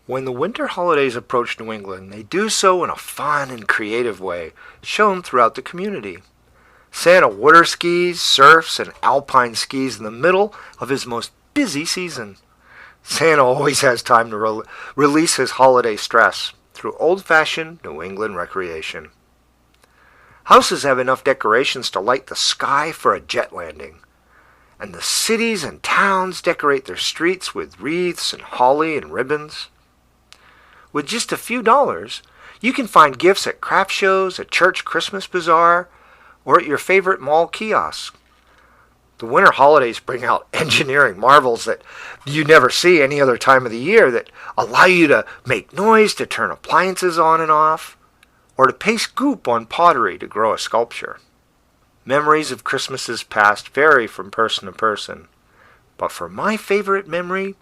When the winter holidays approach New England, they do so in a fun and creative way, shown throughout the community. Santa water skis, surfs, and alpine skis in the middle of his most busy season. Santa always has time to release his holiday stress through old-fashioned New England recreation. Houses have enough decorations to light the sky for a jet landing. And the cities and towns decorate their streets with wreaths and holly and ribbons. With just a few dollars, you can find gifts at craft shows, a church Christmas bazaar, or at your favorite mall kiosk. The winter holidays bring out engineering marvels that you never see any other time of the year that allow you to make noise, to turn appliances on and off, or to paste goop on pottery to grow a sculpture. Memories of Christmases past vary from person to person, but for my favorite memory,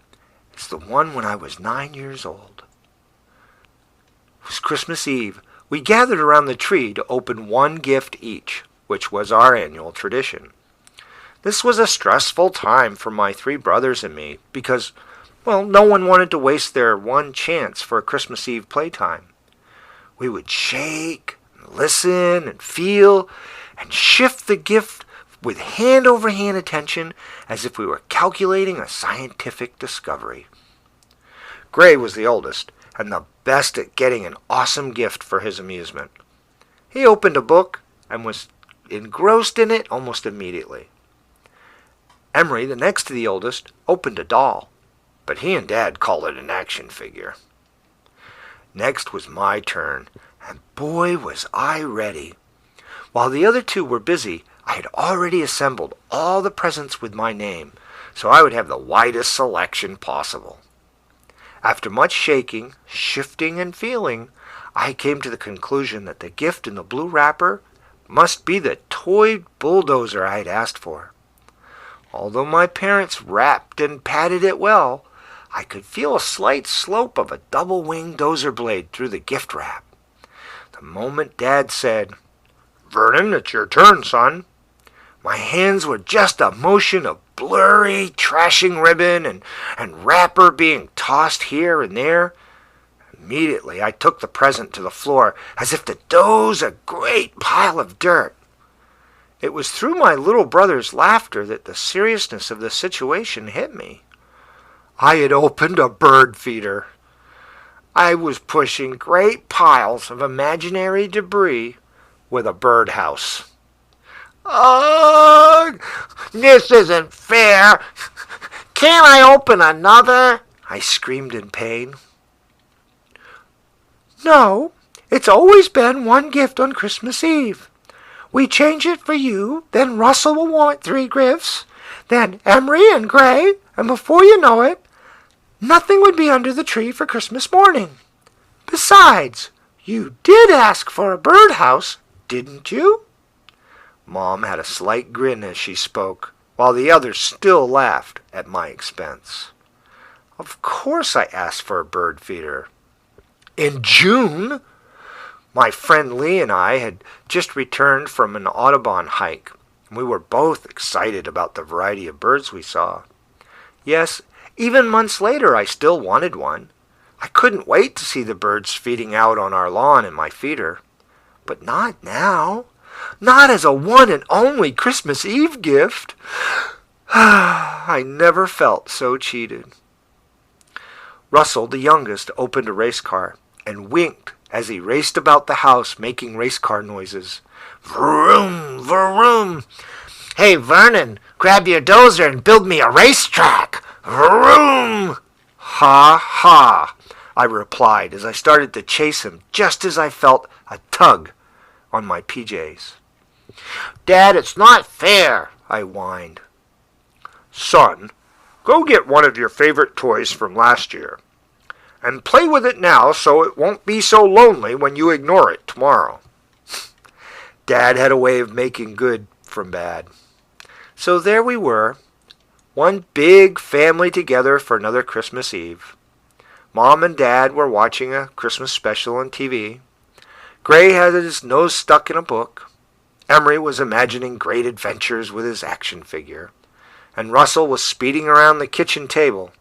it's the one when I was 9 years old. It was Christmas Eve. We gathered around the tree to open one gift each, which was our annual tradition. This was a stressful time for my 3 brothers and me because, no one wanted to waste their one chance for a Christmas Eve playtime. We would shake, and listen, and feel, and shift the gift with hand-over-hand attention as if we were calculating a scientific discovery. Gray was the oldest and the best at getting an awesome gift for his amusement. He opened a book and was engrossed in it almost immediately. Emery, the next to the oldest, opened a doll, but he and Dad called it an action figure. Next was my turn, and boy was I ready. While the other 2 were busy, I had already assembled all the presents with my name, so I would have the widest selection possible. After much shaking, shifting, and feeling, I came to the conclusion that the gift in the blue wrapper must be the toy bulldozer I had asked for. Although my parents wrapped and patted it well, I could feel a slight slope of a double-winged dozer blade through the gift wrap. The moment Dad said, "Vernon, it's your turn, son," my hands were just a motion of blurry, trashing ribbon and wrapper being tossed here and there. Immediately I took the present to the floor as if to doze a great pile of dirt. It was through my little brother's laughter that the seriousness of the situation hit me. I had opened a bird feeder. I was pushing great piles of imaginary debris with a birdhouse. "Ugh! This isn't fair! Can't I open another?" I screamed in pain. "No, it's always been one gift on Christmas Eve. We change it for you, then Russell will want 3 gifts, then Emery and Gray, and before you know it, nothing would be under the tree for Christmas morning. Besides, you did ask for a birdhouse, didn't you?" Mom had a slight grin as she spoke, while the others still laughed at my expense. Of course I asked for a bird feeder. In June, my friend Lee and I had just returned from an Audubon hike, and we were both excited about the variety of birds we saw. Yes, even months later I still wanted one. I couldn't wait to see the birds feeding out on our lawn in my feeder. But not now. Not as a one and only Christmas Eve gift. I never felt so cheated. Russell, the youngest, opened a race car and winked as he raced about the house making race car noises. "Vroom, vroom. Hey, Vernon, grab your dozer and build me a racetrack. Vroom." "Ha, ha," I replied as I started to chase him just as I felt a tug on my PJs. "Dad, it's not fair," I whined. "Son, go get one of your favorite toys from last year and play with it now so it won't be so lonely when you ignore it tomorrow." Dad had a way of making good from bad. So there we were, one big family together for another Christmas Eve. Mom and Dad were watching a Christmas special on TV. Gray had his nose stuck in a book. Emery was imagining great adventures with his action figure. And Russell was speeding around the kitchen table,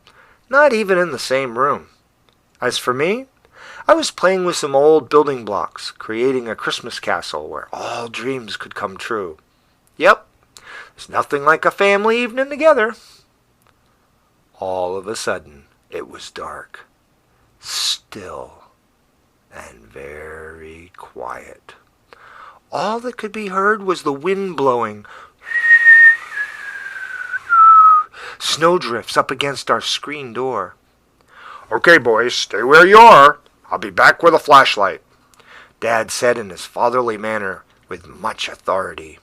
not even in the same room. As for me, I was playing with some old building blocks, creating a Christmas castle where all dreams could come true. Yep, there's nothing like a family evening together. All of a sudden, it was dark, still, and very quiet. All that could be heard was the wind blowing, snowdrifts up against our screen door. "Okay, boys, stay where you are. I'll be back with a flashlight," Dad said in his fatherly manner with much authority.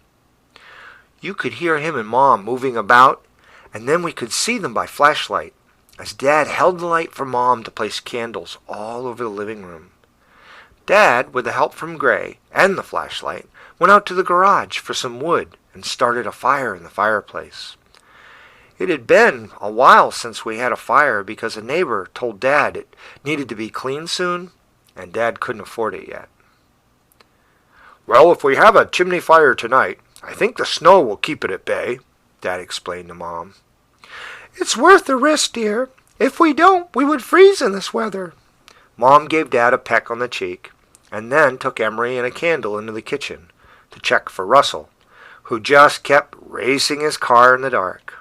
You could hear him and Mom moving about, and then we could see them by flashlight, as Dad held the light for Mom to place candles all over the living room. Dad, with the help from Gray and the flashlight, went out to the garage for some wood and started a fire in the fireplace. It had been a while since we had a fire because a neighbor told Dad it needed to be cleaned soon, and Dad couldn't afford it yet. "Well, if we have a chimney fire tonight, I think the snow will keep it at bay," Dad explained to Mom. "It's worth the risk, dear. If we don't, we would freeze in this weather." Mom gave Dad a peck on the cheek, and then took Emery and a candle into the kitchen to check for Russell, who just kept racing his car in the dark.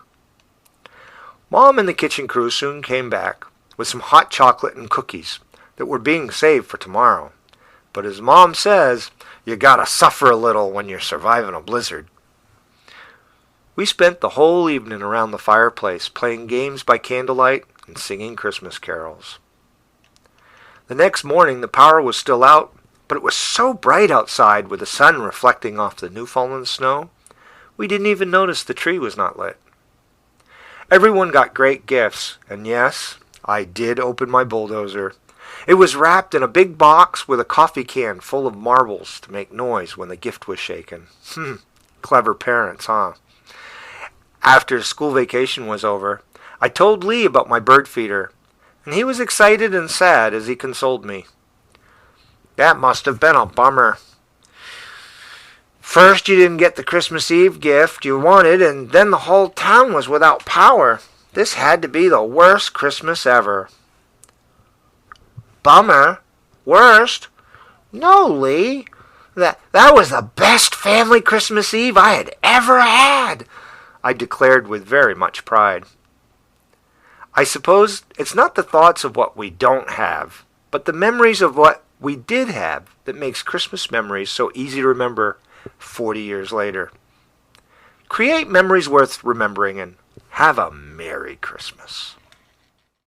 Mom and the kitchen crew soon came back with some hot chocolate and cookies that were being saved for tomorrow. But as Mom says, you gotta suffer a little when you're surviving a blizzard. We spent the whole evening around the fireplace playing games by candlelight and singing Christmas carols. The next morning the power was still out, but it was so bright outside with the sun reflecting off the new fallen snow, we didn't even notice the tree was not lit. Everyone got great gifts, and yes, I did open my bulldozer. It was wrapped in a big box with a coffee can full of marbles to make noise when the gift was shaken. Clever parents, huh? After school vacation was over, I told Lee about my bird feeder, and he was excited and sad as he consoled me. "That must have been a bummer. First you didn't get the Christmas Eve gift you wanted, and then the whole town was without power. This had to be the worst Christmas ever." "Bummer? Worst? No, Lee. That was the best family Christmas Eve I had ever had," I declared with very much pride. I suppose it's not the thoughts of what we don't have, but the memories of what we did have that makes Christmas memories so easy to remember 40 years later. Create memories worth remembering and have a Merry Christmas.